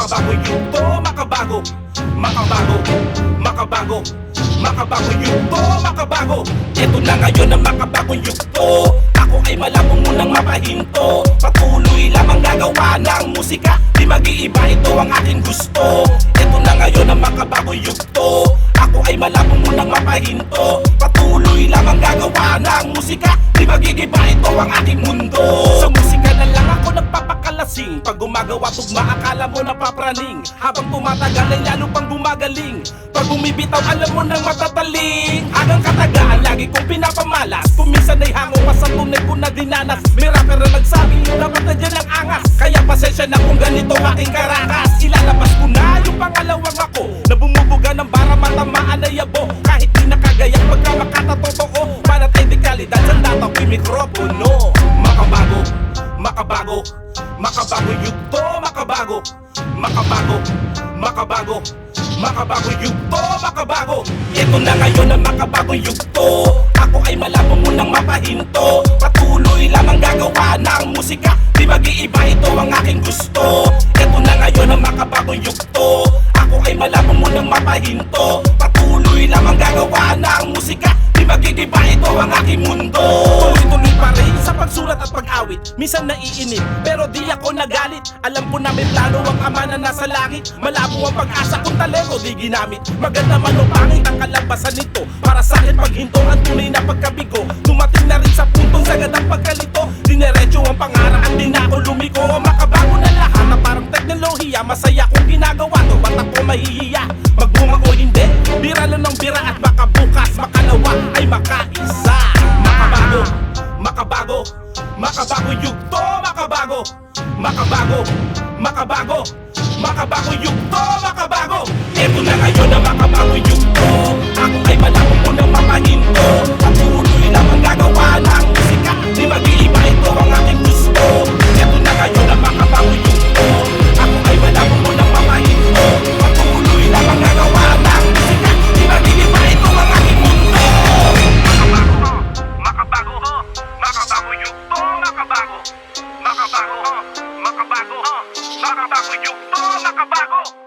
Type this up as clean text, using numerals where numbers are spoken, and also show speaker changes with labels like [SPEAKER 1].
[SPEAKER 1] Makabago yugto, makabago, makabago, makabago, makabago yugto, makabago. Ito na ngayon ang makabagong yugto. Ako ay malabong munang mapahinto. Patuloy lamang gagawa ng musika, di mag-iiba, ito ang aking gusto. Ito na ngayon ang makabagong yugto. Ako ay malabong munang mapahinto. Patuloy lamang gagawa ng musika, di mag-iiba, ito ang aking mundo. Sa musika na lang ako nagpapakalasing. Pag gumagawa tugma, akala mo napapraning. Habang tumatagal ay lalo pang gumagaling. Pag bumibitaw, alam mo nang matataling. Hanggang katagaan, lagi kong pinapamalas. Kung minsan ay hango pa sa tunay ko na dinanas. May rapper na nagsabi, dapat na dyan ang angas. Kaya pasensya na kung ganito aking karakas. Ilalabas ko na yung pangalawang ako, na bumubuga ng bara matamaan na yabo. Kahit di nakagayak pagka makatatotoo. Banat ay di kalidad, sandata ko'y mikropono. Makabago, makabago, makabago yugto, makabago, makabago, makabago, makabago yugto, makabago. Ito na ngayon ang makabagong yugto. Ako ay malabong munang mapahinto. Patuloy lamang gagawa ng musika, di mag-iiba, ito ang aking gusto. Ito na ngayon ang makabagong yugto. Ako ay malabong munang mapahinto. Patuloy lamang gagawa ng musika, di mag-iiba, ito ang aking mundo. Tuloy-tuloy pa rin sa pagsulat at pag-awit. Minsan naiinip, pero di ako nagalit. Alam ko na may plano ang ama na nasa langit. Malabo ang pag-asa kung talento di ginamit. Maganda man o pangit ang kalabasan nito. Para sa akin paghinto ang tunay na pagkabigo. Dumating na rin sa puntong sagad ang pagkalito. Dinerecho ang pangarap at di na ako lumiko. Makabago na lahat na parang teknolohiya. Masaya kung ginagawa to, ba't ako mahihiya? Magbunga o hindi, bira lang ng bira. At baka bukas, makalawa ay makaisa. Makabago, makabago, makabago yugto, makabago, makabago, makabago, makabago yugto, makabago. Ito na ngayon ang makabagong yugto. Ako ay malabong munang mapahinto. Patuloy lamang gagawa ng musika, di mag-iiba, ito ang aking gusto. Ito na ngayon ang makabagong yugto. Ako ay malabong munang mapahinto. Patuloy lamang gagawa ng musika, di mag-iiba, ito ang aking mundo. Makabago, makabago yugto, makabago, makabago, makabago, makabago yugto, makabago.